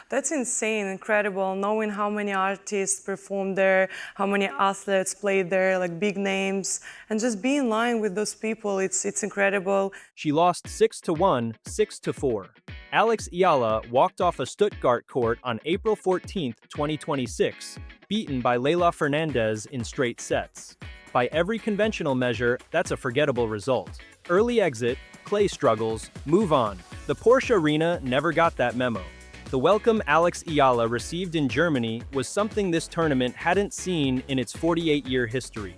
That's insane, incredible, knowing how many artists performed there, how many athletes played there, like big names, and just be in line with those people, it's incredible. She lost 6-1, 6-4. Alex Eala walked off a Stuttgart court on April 14, 2026, beaten by Leylah Fernandez in straight sets. By every conventional measure, that's a forgettable result. Early exit, clay struggles, move on. The Porsche Arena never got that memo. The welcome Alex Eala received in Germany was something this tournament hadn't seen in its 48-year history.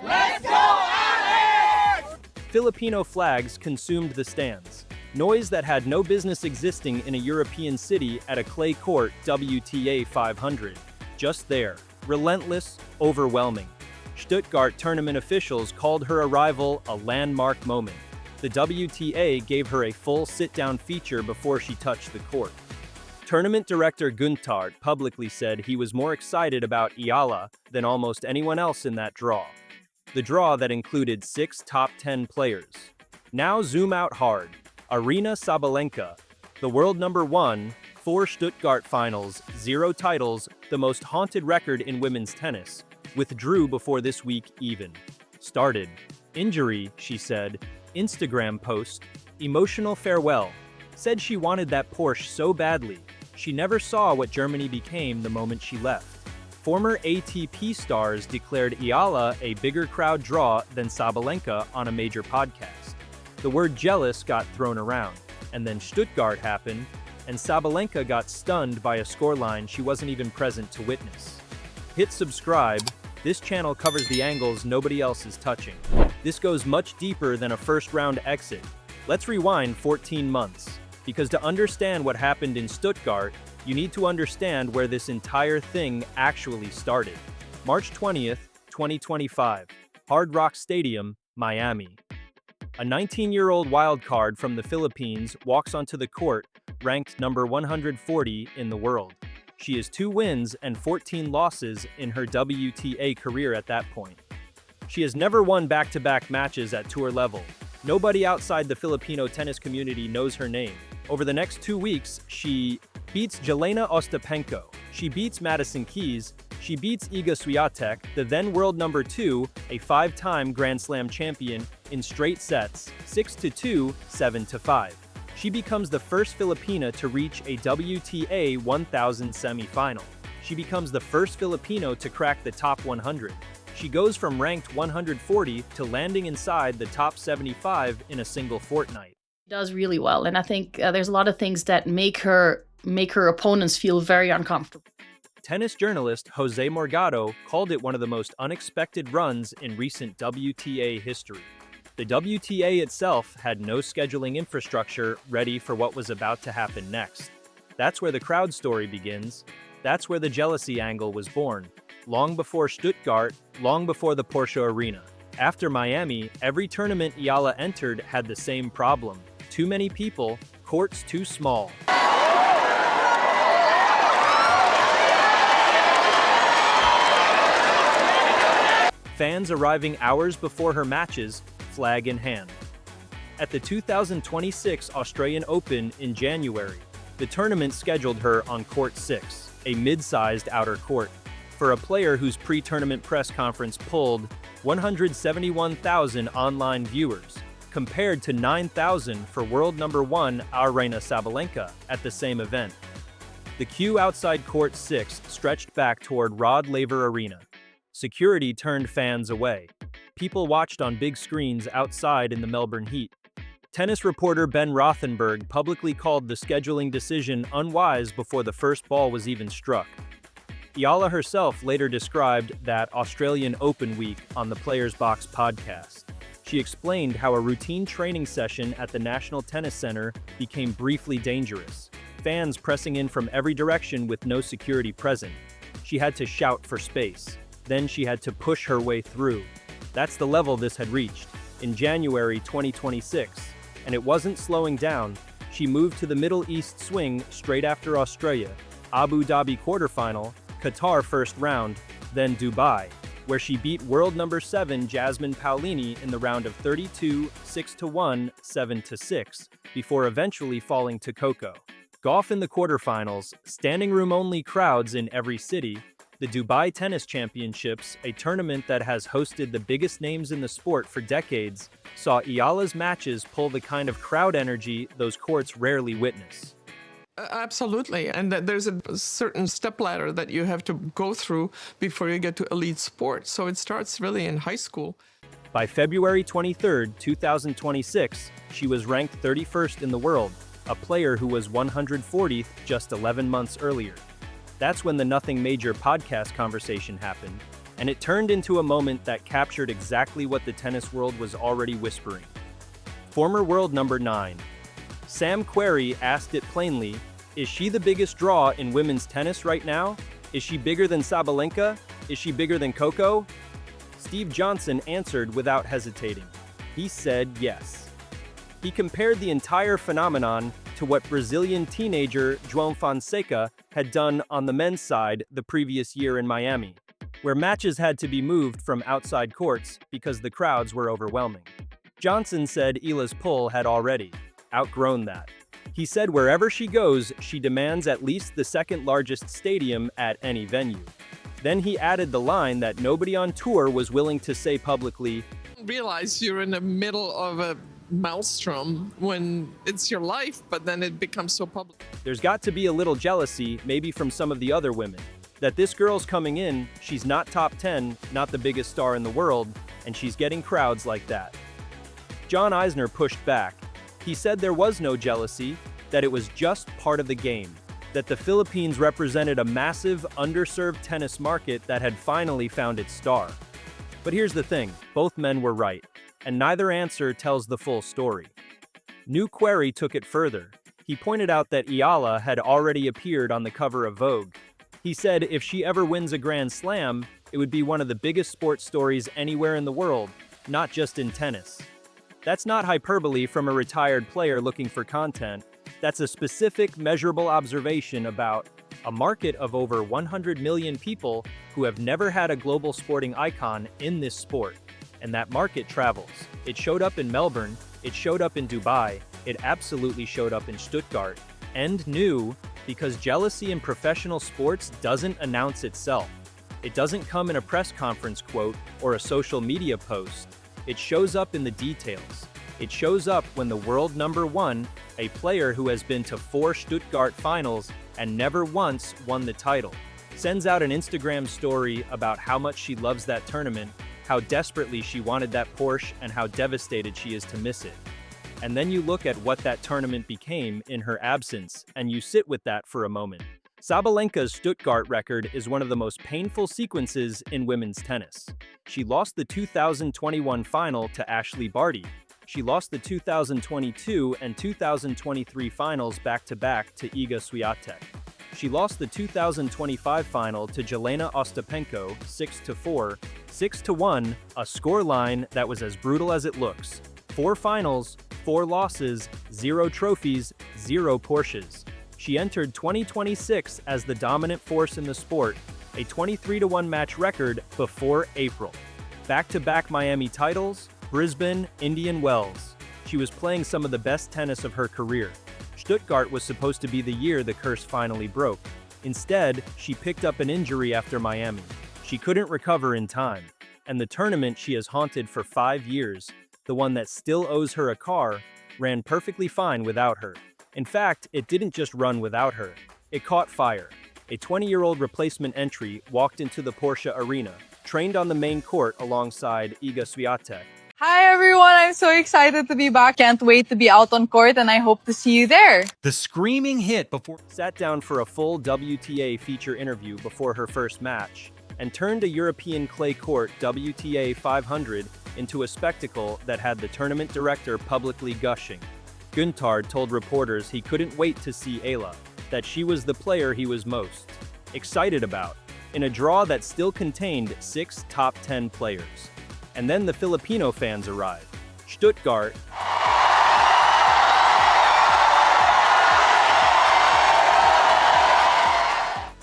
Let's go, Alex! Filipino flags consumed the stands. Noise that had no business existing in a European city at a clay court WTA 500. Just there. Relentless, overwhelming. Stuttgart tournament officials called her arrival a landmark moment. The WTA gave her a full sit-down feature before she touched the court. Tournament director Guntard publicly said he was more excited about Eala than almost anyone else in that draw. The draw that included 6 top 10 players. Now zoom out hard. Aryna Sabalenka, the world number 1, 4 Stuttgart finals, 0 titles, the most haunted record in women's tennis, withdrew before this week even. Started. Injury, she said. Instagram post. Emotional farewell. Said she wanted that Porsche so badly. She never saw what Germany became the moment she left. Former ATP stars declared Eala a bigger crowd draw than Sabalenka on a major podcast. The word jealous got thrown around, and then Stuttgart happened, and Sabalenka got stunned by a scoreline she wasn't even present to witness. Hit subscribe. This channel covers the angles nobody else is touching. This goes much deeper than a first-round exit. Let's rewind 14 months. Because to understand what happened in Stuttgart, you need to understand where this entire thing actually started. March 20th, 2025, Hard Rock Stadium, Miami. A 19-year-old wildcard from the Philippines walks onto the court, ranked number 140 in the world. She has 2 wins and 14 losses in her WTA career at that point. She has never won back-to-back matches at tour level. Nobody outside the Filipino tennis community knows her name. Over the next 2 weeks, she beats Jelena Ostapenko, she beats Madison Keys, she beats Iga Swiatek, the then world number 2, a 5-time Grand Slam champion, in straight sets, 6-2, 7-5. She becomes the first Filipina to reach a WTA 1000 semifinal. She becomes the first Filipino to crack the top 100. She goes from ranked 140 to landing inside the top 75 in a single fortnight. Does really well, and I think there's a lot of things that make her opponents feel very uncomfortable. Tennis journalist Jose Morgado called it one of the most unexpected runs in recent WTA history. The WTA itself had no scheduling infrastructure ready for what was about to happen next. That's where the crowd story begins. That's where the jealousy angle was born. Long before Stuttgart, long before the Porsche Arena. After Miami, every tournament Eala entered had the same problem. Too many people, courts too small. Fans arriving hours before her matches, flag in hand. At the 2026 Australian Open in January, the tournament scheduled her on Court 6, a mid-sized outer court. For a player whose pre-tournament press conference pulled 171,000 online viewers, compared to 9,000 for world number 1 Aryna Sabalenka at the same event. The queue outside Court 6 stretched back toward Rod Laver Arena. Security turned fans away. People watched on big screens outside in the Melbourne heat. Tennis reporter Ben Rothenberg publicly called the scheduling decision unwise before the first ball was even struck. Eala herself later described that Australian Open week on the Players Box podcast. She explained how a routine training session at the National Tennis Center became briefly dangerous. Fans pressing in from every direction with no security present. She had to shout for space. Then she had to push her way through. That's the level this had reached. In January 2026, and it wasn't slowing down, she moved to the Middle East swing straight after Australia, Abu Dhabi quarterfinal, Qatar first round, then Dubai, where she beat world number 7 Jasmine Paolini in the round of 32, 6-1, 7-6, before eventually falling to Coco. Golf in the quarterfinals, standing room only crowds in every city, the Dubai Tennis Championships, a tournament that has hosted the biggest names in the sport for decades, saw Eala's matches pull the kind of crowd energy those courts rarely witness. Absolutely, and that there's a certain stepladder that you have to go through before you get to elite sport. So it starts really in high school. By February 23, 2026, she was ranked 31st in the world, a player who was 140th just 11 months earlier. That's when the Nothing Major podcast conversation happened, and it turned into a moment that captured exactly what the tennis world was already whispering. Former world number 9. Sam Querrey asked it plainly, is she the biggest draw in women's tennis right now? Is she bigger than Sabalenka? Is she bigger than Coco? Steve Johnson answered without hesitating. He said yes. He compared the entire phenomenon to what Brazilian teenager João Fonseca had done on the men's side the previous year in Miami, where matches had to be moved from outside courts because the crowds were overwhelming. Johnson said Eala's pull had already outgrown that. He said wherever she goes, she demands at least the second largest stadium at any venue. Then he added the line that nobody on tour was willing to say publicly, Realize you're in the middle of a maelstrom when it's your life, but then it becomes so public. There's got to be a little jealousy, maybe from some of the other women, that this girl's coming in, she's not top 10, not the biggest star in the world, and she's getting crowds like that. John Eisner pushed back. He said there was no jealousy, that it was just part of the game, that the Philippines represented a massive, underserved tennis market that had finally found its star. But here's the thing, both men were right, and neither answer tells the full story. New Querrey took it further. He pointed out that Eala had already appeared on the cover of Vogue. He said if she ever wins a Grand Slam, it would be one of the biggest sports stories anywhere in the world, not just in tennis. That's not hyperbole from a retired player looking for content. That's a specific, measurable observation about a market of over 100 million people who have never had a global sporting icon in this sport. And that market travels. It showed up in Melbourne, it showed up in Dubai, it absolutely showed up in Stuttgart. And new, because jealousy in professional sports doesn't announce itself. It doesn't come in a press conference quote or a social media post. It shows up in the details. It shows up when the world number 1, a player who has been to 4 Stuttgart finals and never once won the title, sends out an Instagram story about how much she loves that tournament, how desperately she wanted that Porsche, and how devastated she is to miss it. And then you look at what that tournament became in her absence, and you sit with that for a moment. Sabalenka's Stuttgart record is one of the most painful sequences in women's tennis. She lost the 2021 final to Ashley Barty. She lost the 2022 and 2023 finals back-to-back to Iga Swiatek. She lost the 2025 final to Jelena Ostapenko 6-4, 6-1, a scoreline that was as brutal as it looks. 4 finals, 4 losses, 0 trophies, 0 Porsches. She entered 2026 as the dominant force in the sport, a 23-1 match record before April. Back-to-back Miami titles, Brisbane, Indian Wells. She was playing some of the best tennis of her career. Stuttgart was supposed to be the year the curse finally broke. Instead, she picked up an injury after Miami. She couldn't recover in time. And the tournament she has haunted for 5 years, the one that still owes her a car, ran perfectly fine without her. In fact, it didn't just run without her. It caught fire. A 20-year-old replacement entry walked into the Porsche arena, trained on the main court alongside Iga Swiatek. Hi everyone, I'm so excited to be back. Can't wait to be out on court and I hope to see you there. The screaming hit before Sat down for a full WTA feature interview before her first match, and turned a European clay court WTA 500 into a spectacle that had the tournament director publicly gushing. Guntard told reporters he couldn't wait to see Eala, that she was the player he was most excited about, in a draw that still contained 6 top 10 players. And then the Filipino fans arrived. Stuttgart,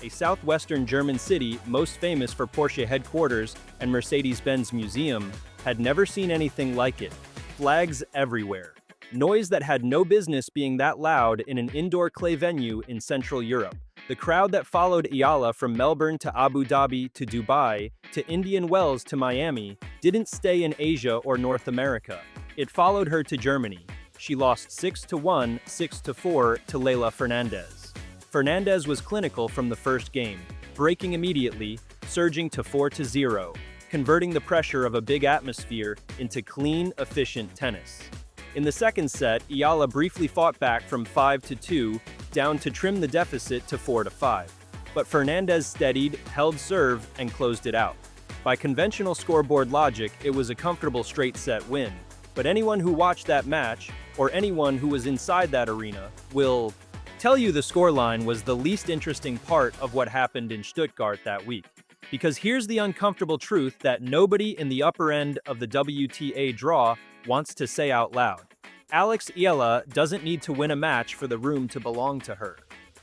a southwestern German city most famous for Porsche headquarters and Mercedes-Benz Museum, had never seen anything like it. Flags everywhere. Noise that had no business being that loud in an indoor clay venue in Central Europe. The crowd that followed Eala from Melbourne to Abu Dhabi to Dubai to Indian Wells to Miami didn't stay in Asia or North America. It followed her to Germany. She lost 6-1, 6-4 to Leylah Fernandez. Fernandez was clinical from the first game, breaking immediately, surging to 4-0, converting the pressure of a big atmosphere into clean, efficient tennis. In the second set, Eala briefly fought back from 5-2, down to trim the deficit to 4-5. But Fernandez steadied, held serve, and closed it out. By conventional scoreboard logic, it was a comfortable straight-set win. But anyone who watched that match, or anyone who was inside that arena, will tell you the scoreline was the least interesting part of what happened in Stuttgart that week. Because here's the uncomfortable truth that nobody in the upper end of the WTA draw wants to say out loud. Alex Eala doesn't need to win a match for the room to belong to her.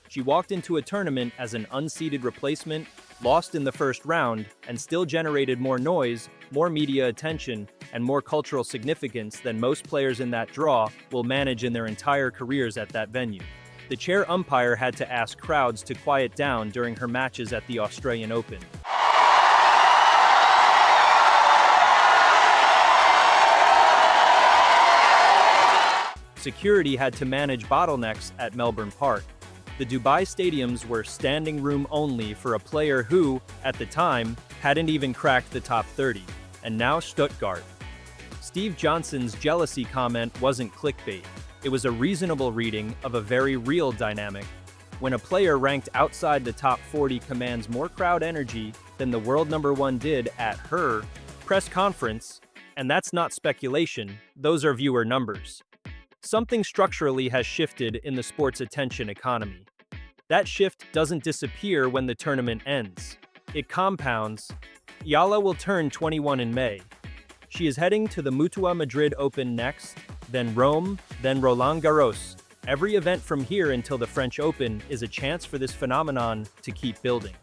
She walked into a tournament as an unseeded replacement, lost in the first round, and still generated more noise, more media attention, and more cultural significance than most players in that draw will manage in their entire careers at that venue. The chair umpire had to ask crowds to quiet down during her matches at the Australian Open. Security had to manage bottlenecks at Melbourne Park. The Dubai stadiums were standing room only for a player who, at the time, hadn't even cracked the top 30. And now Stuttgart. Steve Johnson's jealousy comment wasn't clickbait. It was a reasonable reading of a very real dynamic. When a player ranked outside the top 40 commands more crowd energy than the world #1 did at her press conference, and that's not speculation, those are viewer numbers. Something structurally has shifted in the sport's attention economy. That shift doesn't disappear when the tournament ends. It compounds. Eala will turn 21 in May. She is heading to the Mutua Madrid Open next, then Rome, then Roland Garros. Every event from here until the French Open is a chance for this phenomenon to keep building.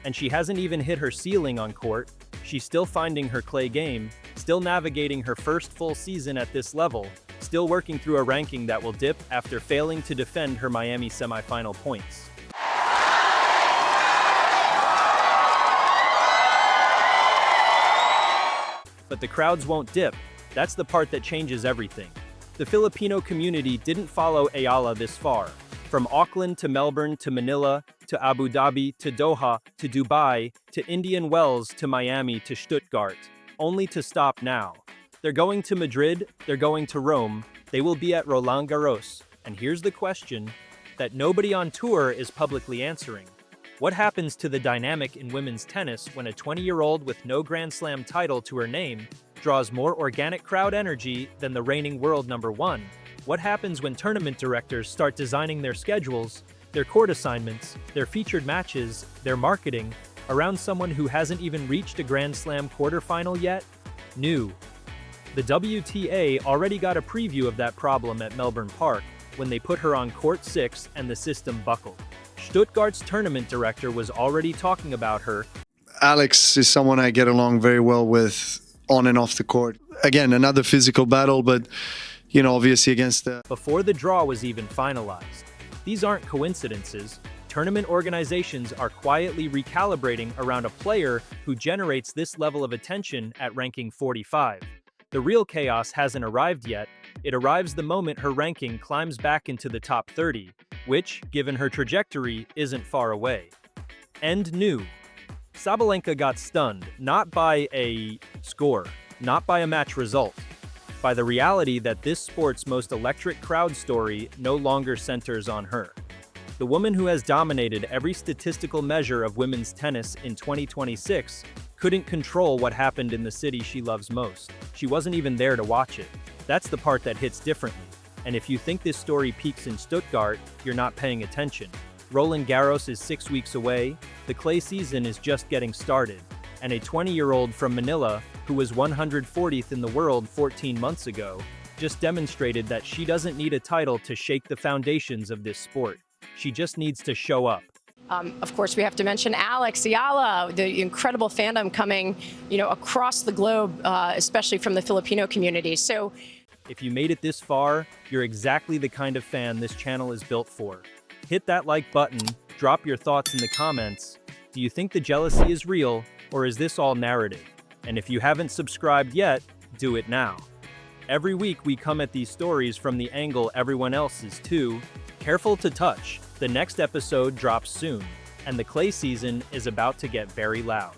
And she hasn't even hit her ceiling on court. She's still finding her clay game, still navigating her first full season at this level, still working through a ranking that will dip after failing to defend her Miami semifinal points. But the crowds won't dip. That's the part that changes everything. The Filipino community didn't follow Eala this far. From Auckland to Melbourne to Manila to Abu Dhabi to Doha to Dubai to Indian Wells to Miami to Stuttgart, only to stop now. They're going to Madrid, they're going to Rome, they will be at Roland Garros. And here's the question that nobody on tour is publicly answering. What happens to the dynamic in women's tennis when a 20-year-old with no Grand Slam title to her name draws more organic crowd energy than the reigning world #1? What happens when tournament directors start designing their schedules, their court assignments, their featured matches, their marketing around someone who hasn't even reached a Grand Slam quarterfinal yet? New. The WTA already got a preview of that problem at Melbourne Park when they put her on court 6 and the system buckled. Stuttgart's tournament director was already talking about her. Alex is someone I get along very well with on and off the court. Again, another physical battle, but, you know, obviously against the... Before the draw was even finalized. These aren't coincidences. Tournament organizations are quietly recalibrating around a player who generates this level of attention at ranking 45. The real chaos hasn't arrived yet. It arrives the moment her ranking climbs back into the top 30, which, given her trajectory, isn't far away. And new. Sabalenka got stunned, not by a score, not by a match result, by the reality that this sport's most electric crowd story no longer centers on her. The woman who has dominated every statistical measure of women's tennis in 2026 couldn't control what happened in the city she loves most. She wasn't even there to watch it. That's the part that hits differently. And if you think this story peaks in Stuttgart, you're not paying attention. Roland Garros is 6 weeks away, the clay season is just getting started, and a 20-year-old from Manila, who was 140th in the world 14 months ago, just demonstrated that she doesn't need a title to shake the foundations of this sport. She just needs to show up. Of course, we have to mention Alex Eala, the incredible fandom coming, across the globe, especially from the Filipino community. So If you made it this far, you're exactly the kind of fan this channel is built for. Hit that like button, drop your thoughts in the comments. Do you think the jealousy is real, or is this all narrative? And if you haven't subscribed yet, do it now. Every week we come at these stories from the angle everyone else is too. Careful to touch. The next episode drops soon, and the clay season is about to get very loud.